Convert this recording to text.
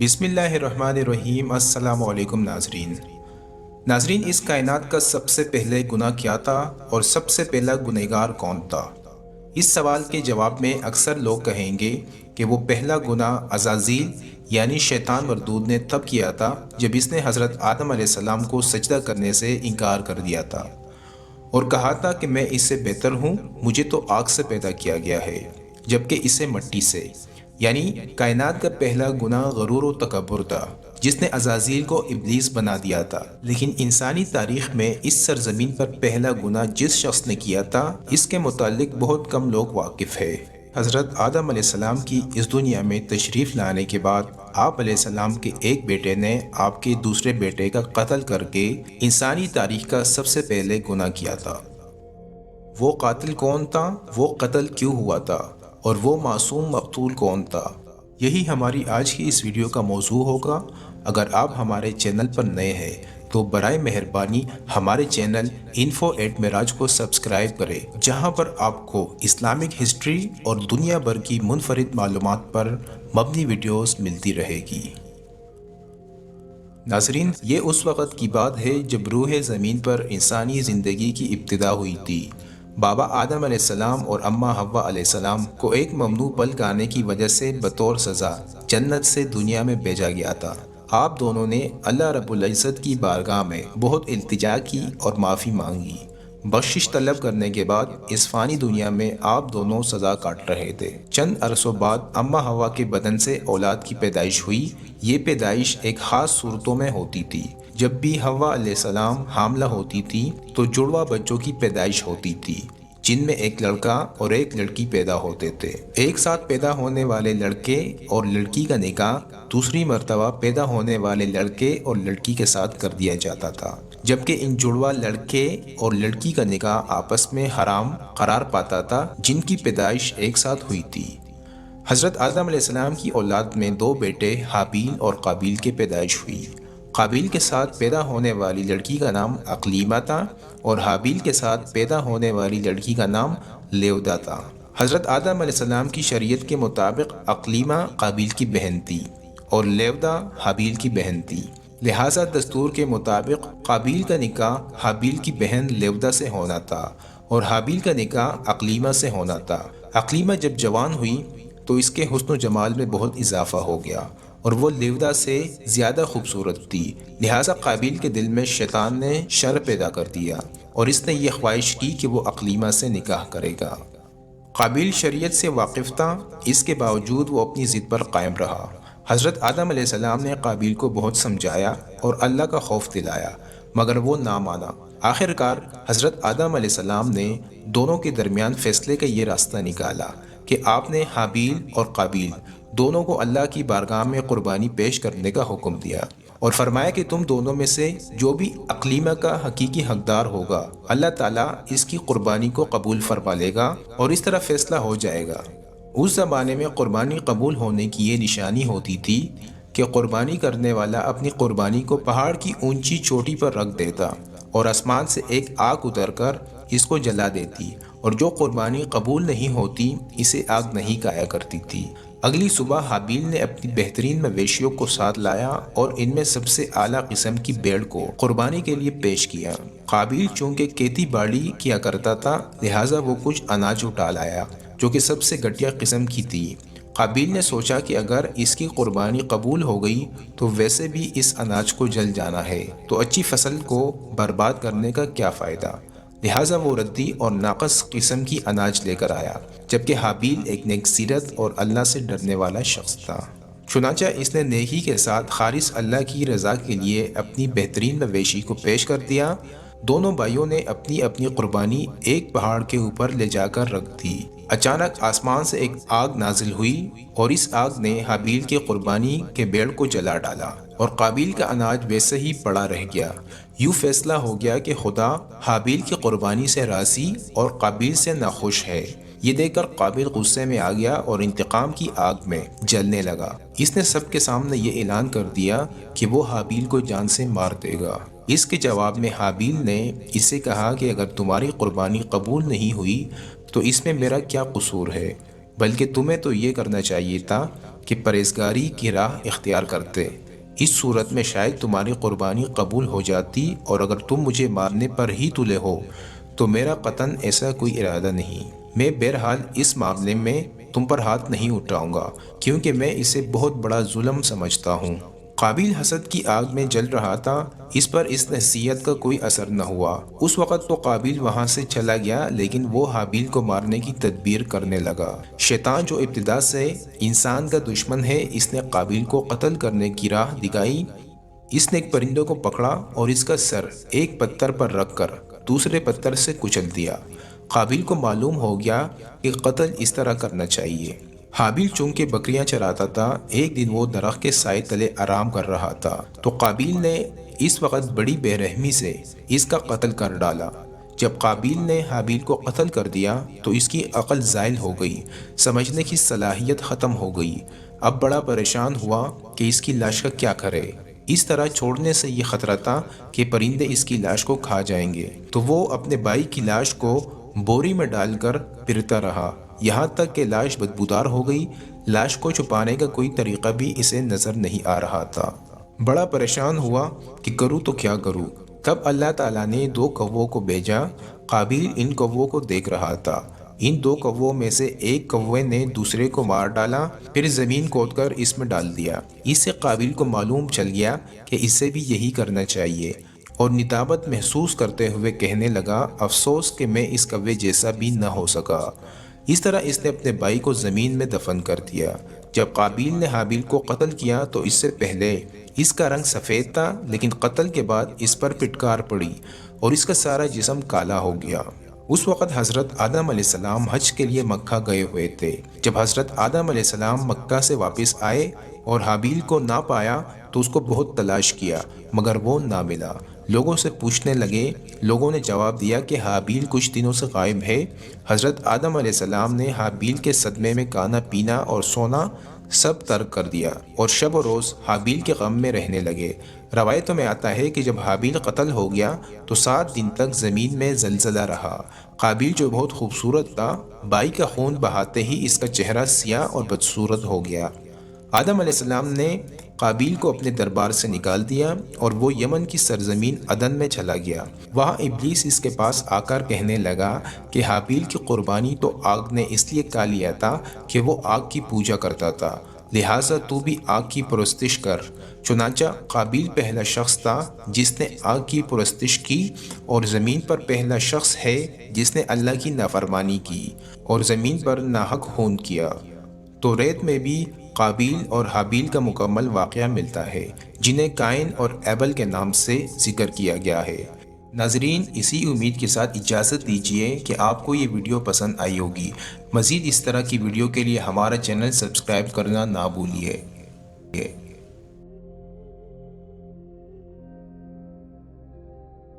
بسم اللہ الرحمن الرحیم۔ السلام علیکم ناظرین، اس کائنات کا سب سے پہلے گناہ کیا تھا اور سب سے پہلا گنہگار کون تھا؟ اس سوال کے جواب میں اکثر لوگ کہیں گے کہ وہ پہلا گناہ عزازیل یعنی شیطان مردود نے تب کیا تھا جب اس نے حضرت آدم علیہ السلام کو سجدہ کرنے سے انکار کر دیا تھا اور کہا تھا کہ میں اس سے بہتر ہوں، مجھے تو آگ سے پیدا کیا گیا ہے جبکہ اسے مٹی سے۔ یعنی کائنات کا پہلا گناہ غرور و تکبر تھا جس نے عزازیل کو ابلیس بنا دیا تھا۔ لیکن انسانی تاریخ میں اس سرزمین پر پہلا گناہ جس شخص نے کیا تھا اس کے متعلق بہت کم لوگ واقف ہے۔ حضرت آدم علیہ السلام کی اس دنیا میں تشریف لانے کے بعد آپ علیہ السلام کے ایک بیٹے نے آپ کے دوسرے بیٹے کا قتل کر کے انسانی تاریخ کا سب سے پہلے گناہ کیا تھا۔ وہ قاتل کون تھا؟ وہ قتل کیوں ہوا تھا؟ اور وہ معصوم مقتول کون تھا؟ یہی ہماری آج کی اس ویڈیو کا موضوع ہوگا۔ اگر آپ ہمارے چینل پر نئے ہیں تو برائے مہربانی ہمارے چینل info@miraj کو سبسکرائب کریں، جہاں پر آپ کو اسلامک ہسٹری اور دنیا بھر کی منفرد معلومات پر مبنی ویڈیوز ملتی رہے گی۔ ناظرین، یہ اس وقت کی بات ہے جب روح زمین پر انسانی زندگی کی ابتدا ہوئی تھی۔ بابا آدم علیہ السلام اور اماں حوا علیہ السلام کو ایک ممنوع پل کھانے کی وجہ سے بطور سزا جنت سے دنیا میں بھیجا گیا تھا۔ آپ دونوں نے اللہ رب العزت کی بارگاہ میں بہت التجا کی اور معافی مانگی۔ بخشش طلب کرنے کے بعد اس فانی دنیا میں آپ دونوں سزا کاٹ رہے تھے۔ چند عرصوں بعد اماں حوا کے بدن سے اولاد کی پیدائش ہوئی۔ یہ پیدائش ایک خاص صورتوں میں ہوتی تھی۔ جب بھی حوا علیہ السلام حاملہ ہوتی تھی تو جڑواں بچوں کی پیدائش ہوتی تھی، جن میں ایک لڑکا اور ایک لڑکی پیدا ہوتے تھے۔ ایک ساتھ پیدا ہونے والے لڑکے اور لڑکی کا نکاح دوسری مرتبہ پیدا ہونے والے لڑکے اور لڑکی کے ساتھ کر دیا جاتا تھا، جبکہ ان جڑواں لڑکے اور لڑکی کا نکاح آپس میں حرام قرار پاتا تھا جن کی پیدائش ایک ساتھ ہوئی تھی۔ حضرت آدم علیہ السلام کی اولاد میں دو بیٹے حابیل اور قابیل کی پیدائش ہوئی۔ قابیل کے ساتھ پیدا ہونے والی لڑکی کا نام اقلیمہ تھا اور حابیل کے ساتھ پیدا ہونے والی لڑکی کا نام لیودا تھا۔ حضرت آدم علیہ السلام کی شریعت کے مطابق اقلیمہ قابیل کی بہن تھی اور لیودا حابیل کی بہن تھی، لہٰذا دستور کے مطابق قابیل کا نکاح حابیل کی بہن لیودا سے ہونا تھا اور حابیل کا نکاح اقلیمہ سے ہونا تھا۔ اقلیمہ جب جوان ہوئی تو اس کے حسن و جمال میں بہت اضافہ ہو گیا اور وہ لیودا سے زیادہ خوبصورت تھی، لہٰذا قابیل کے دل میں شیطان نے شر پیدا کر دیا اور اس نے یہ خواہش کی کہ وہ اقلیمہ سے نکاح کرے گا۔ قابیل شریعت سے واقف تھا، اس کے باوجود وہ اپنی ضد پر قائم رہا۔ حضرت آدم علیہ السلام نے قابیل کو بہت سمجھایا اور اللہ کا خوف دلایا، مگر وہ نہ مانا۔ آخر کار حضرت آدم علیہ السلام نے دونوں کے درمیان فیصلے کا یہ راستہ نکالا کہ آپ نے حابیل اور قابیل دونوں کو اللہ کی بارگاہ میں قربانی پیش کرنے کا حکم دیا اور فرمایا کہ تم دونوں میں سے جو بھی اقلیمہ کا حقیقی حقدار ہوگا اللہ تعالیٰ اس کی قربانی کو قبول فرما لے گا اور اس طرح فیصلہ ہو جائے گا۔ اس زمانے میں قربانی قبول ہونے کی یہ نشانی ہوتی تھی کہ قربانی کرنے والا اپنی قربانی کو پہاڑ کی اونچی چوٹی پر رکھ دیتا اور آسمان سے ایک آگ اتر کر اس کو جلا دیتی، اور جو قربانی قبول نہیں ہوتی اسے آگ نہیں کھایا کرتی تھی۔ اگلی صبح حابیل نے اپنی بہترین مویشیوں کو ساتھ لایا اور ان میں سب سے اعلیٰ قسم کی بھیڑ کو قربانی کے لیے پیش کیا۔ قابیل چونکہ کھیتی باڑی کیا کرتا تھا لہٰذا وہ کچھ اناج اٹھا لایا جو کہ سب سے گھٹیا قسم کی تھی۔ قابیل نے سوچا کہ اگر اس کی قربانی قبول ہو گئی تو ویسے بھی اس اناج کو جل جانا ہے، تو اچھی فصل کو برباد کرنے کا کیا فائدہ، لہٰذا وہ ردی اور ناقص قسم کی اناج لے کر آیا، جبکہ حابیل ایک نیک سیرت اور اللہ سے ڈرنے والا شخص تھا۔ چنانچہ اس نے نیکی کے ساتھ خالص اللہ کی رضا کے لیے اپنی بہترین مویشی کو پیش کر دیا۔ دونوں بھائیوں نے اپنی اپنی قربانی ایک پہاڑ کے اوپر لے جا کر رکھ دی۔ اچانک آسمان سے ایک آگ نازل ہوئی اور اس آگ نے حابیل کی قربانی کے بھیڑ کو جلا ڈالا اور قابیل کا اناج ویسے ہی پڑا رہ گیا۔ یوں فیصلہ ہو گیا کہ خدا حابیل کی قربانی سے راضی اور قابیل سے ناخوش ہے۔ یہ دیکھ کر قابیل غصے میں آ گیا اور انتقام کی آگ میں جلنے لگا۔ اس نے سب کے سامنے یہ اعلان کر دیا کہ وہ حابیل کو جان سے مار دے گا۔ اس کے جواب میں حابیل نے اسے کہا کہ اگر تمہاری قربانی قبول نہیں ہوئی تو اس میں میرا کیا قصور ہے، بلکہ تمہیں تو یہ کرنا چاہیے تھا کہ پرہیزگاری کی راہ اختیار کرتے۔ اس صورت میں شاید تمہاری قربانی قبول ہو جاتی، اور اگر تم مجھے مارنے پر ہی تلے ہو تو میرا قطعاً ایسا کوئی ارادہ نہیں۔ میں بہرحال اس معاملے میں تم پر ہاتھ نہیں اٹھاؤں گا، کیونکہ میں اسے بہت بڑا ظلم سمجھتا ہوں۔ قابیل حسد کی آگ میں جل رہا تھا، اس پر اس نصیحت کا کوئی اثر نہ ہوا۔ اس وقت تو قابیل وہاں سے چلا گیا، لیکن وہ حابیل کو مارنے کی تدبیر کرنے لگا۔ شیطان جو ابتدا سے انسان کا دشمن ہے، اس نے قابیل کو قتل کرنے کی راہ دکھائی۔ اس نے ایک پرندے کو پکڑا اور اس کا سر ایک پتھر پر رکھ کر دوسرے پتھر سے کچل دیا۔ قابیل کو معلوم ہو گیا کہ قتل اس طرح کرنا چاہیے۔ حابیل چونکہ بکریاں چراتا تھا، ایک دن وہ درخت کے سائے تلے آرام کر رہا تھا، تو قابیل نے اس وقت بڑی بے رحمی سے اس کا قتل کر ڈالا۔ جب قابیل نے حابیل کو قتل کر دیا تو اس کی عقل زائل ہو گئی، سمجھنے کی صلاحیت ختم ہو گئی۔ اب بڑا پریشان ہوا کہ اس کی لاش کا کیا کرے۔ اس طرح چھوڑنے سے یہ خطرہ تھا کہ پرندے اس کی لاش کو کھا جائیں گے، تو وہ اپنے بھائی کی لاش کو بوری میں ڈال کر پھرتا رہا، یہاں تک کہ لاش بدبودار ہو گئی۔ لاش کو چھپانے کا کوئی طریقہ بھی اسے نظر نہیں آ رہا تھا۔ بڑا پریشان ہوا کہ کروں تو کیا کروں۔ تب اللہ تعالیٰ نے 2 کووں کو بھیجا۔ قابیل ان کووں کو دیکھ رہا تھا۔ ان 2 کووں میں سے ایک کوے نے دوسرے کو مار ڈالا، پھر زمین کھود کر اس میں ڈال دیا۔ اس سے قابیل کو معلوم چل گیا کہ اسے بھی یہی کرنا چاہیے، اور ندامت محسوس کرتے ہوئے کہنے لگا، افسوس کہ میں اس کوے جیسا بھی نہ ہو سکا۔ اس طرح اس نے اپنے بھائی کو زمین میں دفن کر دیا۔ جب قابیل نے حابیل کو قتل کیا تو اس سے پہلے اس کا رنگ سفید تھا، لیکن قتل کے بعد اس پر پھٹکار پڑی اور اس کا سارا جسم کالا ہو گیا۔ اس وقت حضرت آدم علیہ السلام حج کے لیے مکہ گئے ہوئے تھے۔ جب حضرت آدم علیہ السلام مکہ سے واپس آئے اور حابیل کو نہ پایا تو اس کو بہت تلاش کیا، مگر وہ نہ ملا۔ لوگوں سے پوچھنے لگے۔ لوگوں نے جواب دیا کہ حابیل کچھ دنوں سے غائب ہے۔ حضرت آدم علیہ السلام نے حابیل کے صدمے میں کھانا پینا اور سونا سب ترک کر دیا، اور شب و روز حابیل کے غم میں رہنے لگے۔ روایتوں میں آتا ہے کہ جب حابیل قتل ہو گیا تو 7 دن تک زمین میں زلزلہ رہا۔ قابیل جو بہت خوبصورت تھا، بھائی کا خون بہاتے ہی اس کا چہرہ سیاہ اور بدصورت ہو گیا۔ آدم علیہ السلام نے قابیل کو اپنے دربار سے نکال دیا اور وہ یمن کی سرزمین عدن میں چلا گیا۔ وہاں ابلیس اس کے پاس آ کر کہنے لگا کہ حابیل کی قربانی تو آگ نے اس لیے کھا لیا تھا کہ وہ آگ کی پوجا کرتا تھا، لہٰذا تو بھی آگ کی پرستش کر۔ چنانچہ قابیل پہلا شخص تھا جس نے آگ کی پرستش کی، اور زمین پر پہلا شخص ہے جس نے اللہ کی نافرمانی کی اور زمین پر ناحق خون کیا۔ توریت میں بھی قابیل اور حابیل کا مکمل واقعہ ملتا ہے، جنہیں قائن اور ایبل کے نام سے ذکر کیا گیا ہے۔ ناظرین، اسی امید کے ساتھ اجازت دیجیے کہ آپ کو یہ ویڈیو پسند آئی ہوگی۔ مزید اس طرح کی ویڈیو کے لیے ہمارا چینل سبسکرائب کرنا نہ بھولیے۔